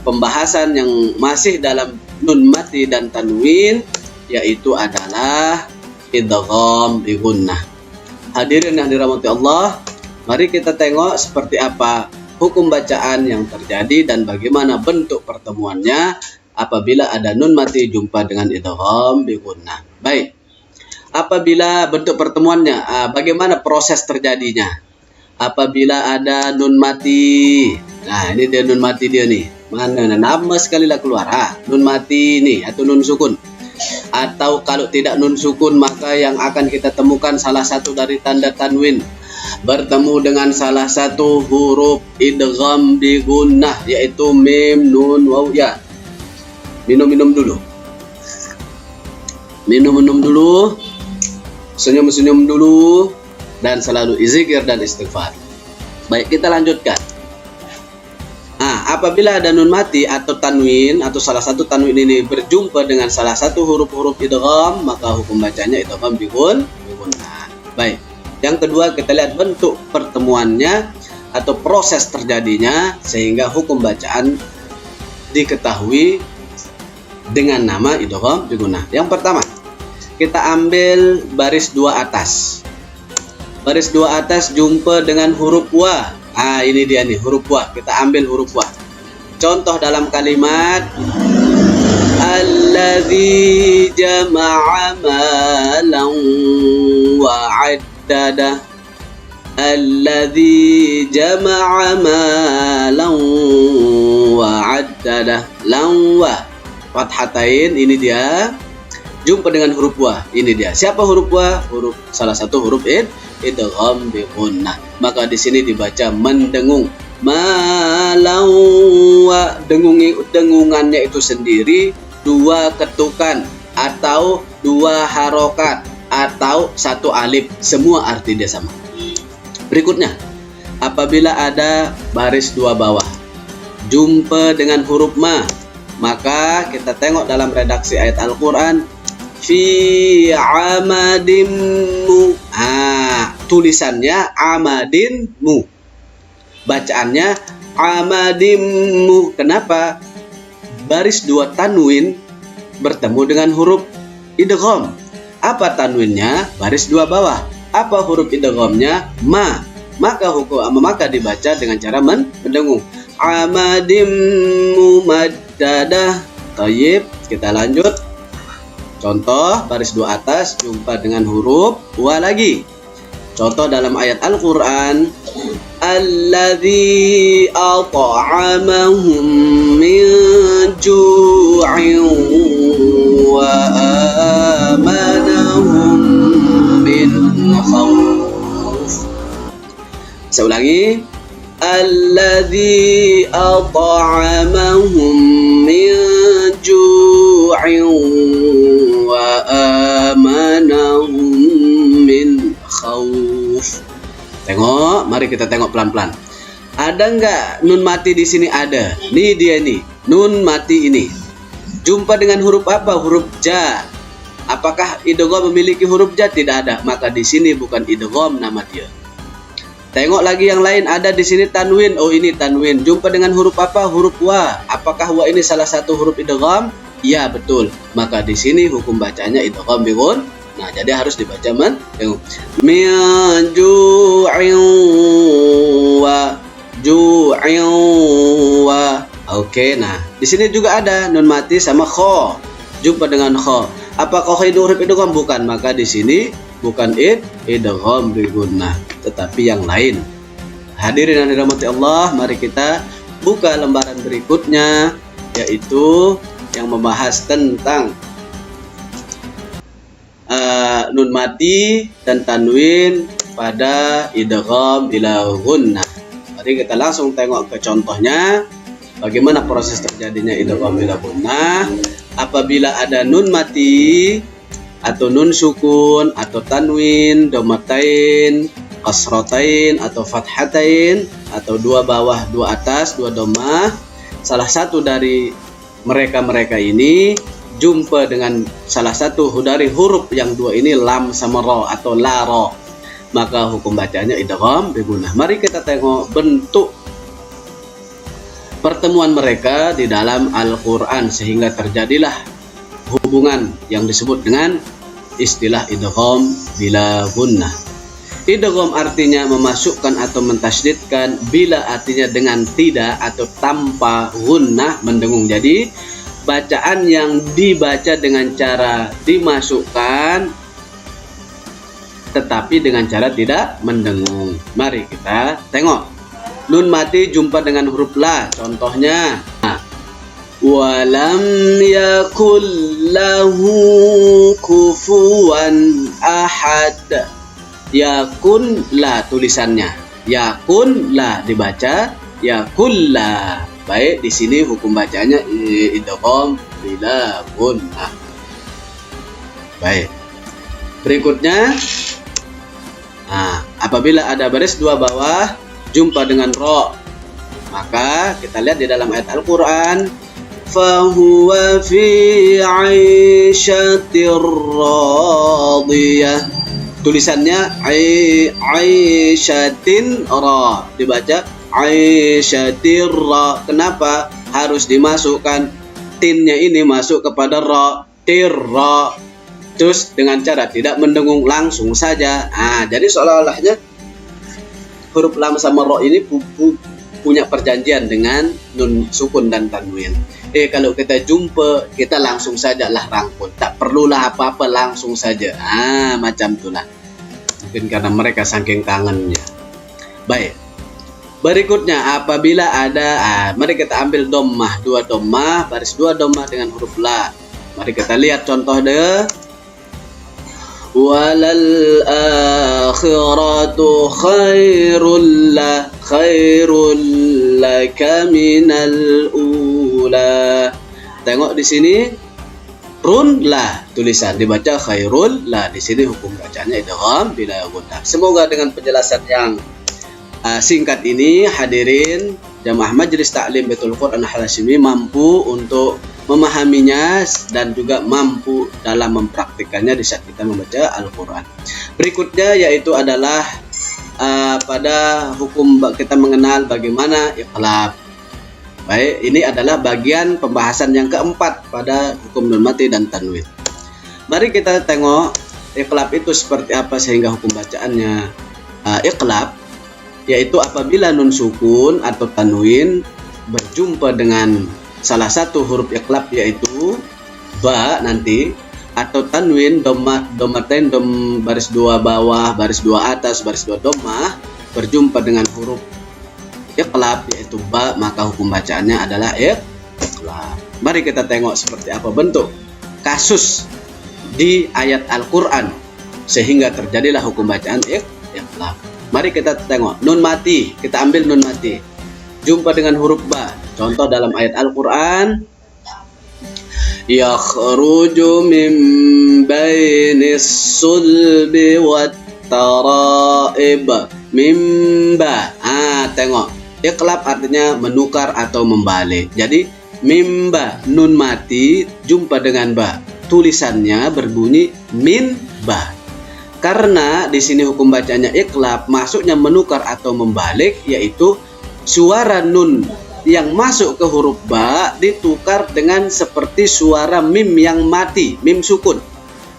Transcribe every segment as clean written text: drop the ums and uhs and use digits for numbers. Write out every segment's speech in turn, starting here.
pembahasan yang masih dalam nun mati dan tanwin, yaitu adalah idgham bi gunnah. Hadirin yang dirahmati Allah, mari kita tengok seperti apa hukum bacaan yang terjadi dan bagaimana bentuk pertemuannya apabila ada nun mati jumpa dengan idgham bi gunnah. Baik. Apabila bentuk pertemuannya, bagaimana proses terjadinya? Apabila ada nun mati, nah ini dia nun mati dia nih. Mana nama sekali lah keluar. Nun mati ini atau nun sukun. Atau kalau tidak nun sukun, maka yang akan kita temukan salah satu dari tanda tanwin bertemu dengan salah satu huruf idgham bi gunnah, yaitu mim, nun, waw, ya. Minum dulu. Minum dulu. Senyum dulu, dan selalu zikir dan istighfar. Baik, kita lanjutkan. Apabila ada nun mati atau tanwin atau salah satu tanwin ini berjumpa dengan salah satu huruf-huruf idgham, maka hukum bacanya idgham bi gunnah. Baik. Yang kedua, kita lihat bentuk pertemuannya atau proses terjadinya sehingga hukum bacaan diketahui dengan nama idgham bi gunnah. Yang pertama, kita ambil baris dua atas. Baris dua atas jumpa dengan huruf wa. Ini dia nih huruf wa. Kita ambil huruf wa. Contoh dalam kalimat alladzi jama'a malan wa 'addada. Alladzi jama'a malan wa 'addada. Lam wa fathatain, ini dia. Jumpa dengan huruf wa, ini dia. Siapa huruf wa? Salah satu huruf idgham bi gunnah. Maka di sini dibaca mendengung. Malau wa, dengungannya itu sendiri dua ketukan atau dua harokat atau satu alif, semua arti dia sama. Berikutnya, apabila ada baris dua bawah jumpa dengan huruf ma, maka kita tengok dalam redaksi ayat Al-Quran fi amadimmu. Tulisannya amadimmu, bacaannya amadimmu. Kenapa? Baris dua tanwin bertemu dengan huruf idgham. Apa tanwinnya? Baris dua bawah. Apa huruf idghamnya? Ma. Maka dibaca dengan cara mendengung. Amadimmu maddadah. Tayyib, kita lanjut. Contoh, baris dua atas jumpa dengan huruf wa lagi. Contoh dalam ayat Al-Quran, alladzi at'amahum min ju'in wa amanahum min khawf. Saya ulangi, alladzi at'amahum min ju'in wa amanahum min khawf. Tengok, mari kita tengok pelan-pelan. Ada nggak nun mati di sini? Ada. Nih dia nih, nun mati ini. Jumpa dengan huruf apa? Huruf ja. Apakah idgham memiliki huruf ja? Tidak ada. Maka di sini bukan idgham nama dia. Tengok lagi yang lain, ada di sini tanwin. Oh, ini tanwin. Jumpa dengan huruf apa? Huruf wa. Apakah wa ini salah satu huruf idgham? Ya, betul. Maka di sini hukum bacanya idgham bi gunnah. Nah, jadi harus dibaca mendengung. Min ju'in wa. Oke, nah di sini juga ada nun mati sama kho. Jumpa dengan kho. Apakah kho itu huruf idgham? Bukan. Maka di sini bukan idgham bi gunnah, tetapi yang lain. Hadirin yang dirahmati Allah, mari kita buka lembaran berikutnya, yaitu yang membahas tentang nun mati dan tanwin pada idgham ila gunnah. Mari kita langsung tengok ke contohnya, bagaimana proses terjadinya idgham ila gunnah. Apabila ada nun mati atau nun sukun atau tanwin, domatain, kasratain atau fathatain, atau dua bawah, dua atas, dua domah, salah satu dari mereka ini jumpa dengan salah satu dari huruf yang dua ini, lam sama ro atau la ro, maka hukum bacanya idgham bi gunnah. Mari kita tengok bentuk pertemuan pertemuan mereka di dalam Al-Quran, sehingga terjadilah hubungan yang disebut dengan istilah idgham bila gunnah. Idgham artinya memasukkan atau mentasydidkan, bila artinya dengan tidak atau tanpa gunnah, mendengung. Jadi bacaan yang dibaca dengan cara dimasukkan tetapi dengan cara tidak mendengung. Mari kita tengok. Nun mati jumpa dengan huruf la. Contohnya, walam yakul lahu kufuwan ahad. Yakun la tulisannya. Yakun la dibaca, yakul la. Baik, di sini hukum bacanya idgham bila gunnah. Baik. Berikutnya, apabila ada baris dua bawah jumpa dengan ro, maka kita lihat di dalam ayat Al-Quran, fahuwa fi 'aishatir radiyah. Tulisannya aishatin ra, dibaca aishatir ra. Kenapa harus dimasukkan tinnya ini masuk kepada ra, tirra, terus dengan cara tidak mendengung langsung saja. Jadi seolah-olahnya huruf lam sama ro ini punya perjanjian dengan nun sukun dan tanwin. Kalau kita jumpa, kita langsung saja lah rangkul, tak perlulah apa-apa, langsung saja. Macam itulah. Mungkin karena mereka saking kangennya. Baik. Berikutnya, apabila ada, mari kita ambil dhammah, dua dhammah, baris dua dhammah dengan huruf la. Mari kita lihat contoh deh. Walal akhiratu khairul laka minal ula. Tengok di sini run la tulisan, dibaca khairul la. Di sini hukum bacanya idgham bila gunnah. Semoga dengan penjelasan yang singkat ini hadirin jamaah Majelis Ta'lim Baitul Quran Al-Hasyimi mampu untuk memahaminya dan juga mampu dalam mempraktikannya di saat kita membaca Al-Quran. Berikutnya yaitu adalah pada hukum kita mengenal bagaimana iqlab. Baik, ini adalah bagian pembahasan yang keempat pada hukum nun mati dan tanwin. Mari kita tengok iqlab itu seperti apa sehingga hukum bacaannya iqlab, yaitu apabila nun sukun atau tanwin berjumpa dengan salah satu huruf iqlab yaitu ba nanti, atau tanwin domatain baris dua bawah, baris dua atas, baris dua dhammah berjumpa dengan huruf iqlab yaitu ba, maka hukum bacaannya adalah iqlab. Mari kita tengok seperti apa bentuk kasus di ayat Al-Quran sehingga terjadilah hukum bacaan iqlab. Mari kita tengok nun mati, kita ambil nun mati jumpa dengan huruf ba. Contoh dalam ayat Al-Quran, yakhruju min bainis sulbi wat taraib. Mimba. Tengok. Iqlab artinya menukar atau membalik. Jadi mimba, nun mati jumpa dengan ba. Tulisannya berbunyi min ba. Karena di sini hukum bacanya iqlab, masuknya menukar atau membalik, yaitu suara nun yang masuk ke huruf ba ditukar dengan seperti suara mim yang mati, mim sukun.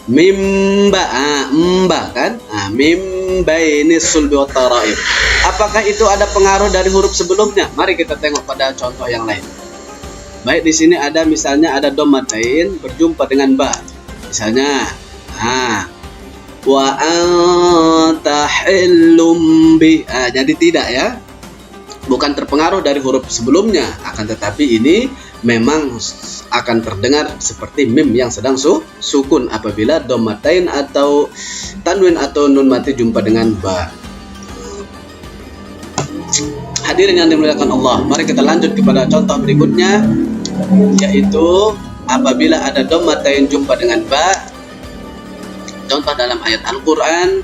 Mimba, mba kan? Mim bainis sulbi wat taraib. Apakah itu ada pengaruh dari huruf sebelumnya? Mari kita tengok pada contoh yang lain. Baik, di sini ada misalnya ada dhammatain berjumpa dengan ba. Misalnya, wa anta hillum bi. Jadi tidak ya. Bukan terpengaruh dari huruf sebelumnya, akan tetapi ini memang akan terdengar seperti mim yang sedang sukun apabila dhammatain atau tanwin atau nun mati jumpa dengan ba. Hadirin yang dimuliakan Allah, mari kita lanjut kepada contoh berikutnya, yaitu apabila ada dhammatain jumpa dengan ba. Contoh dalam ayat Al-Quran,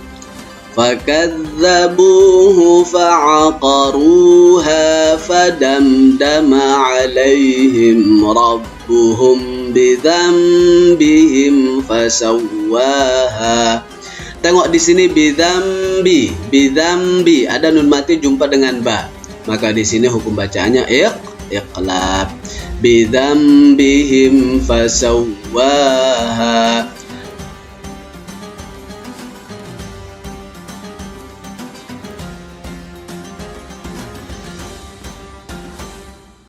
fakadzabuhu fa'aqaruha fadamdama 'alaihim rabbuhum bidzambihim fasawwaha. Tengok di sini bidzambi ada nun mati jumpa dengan ba. Maka di sini hukum bacaannya iqlab bidzambihim fasawwaha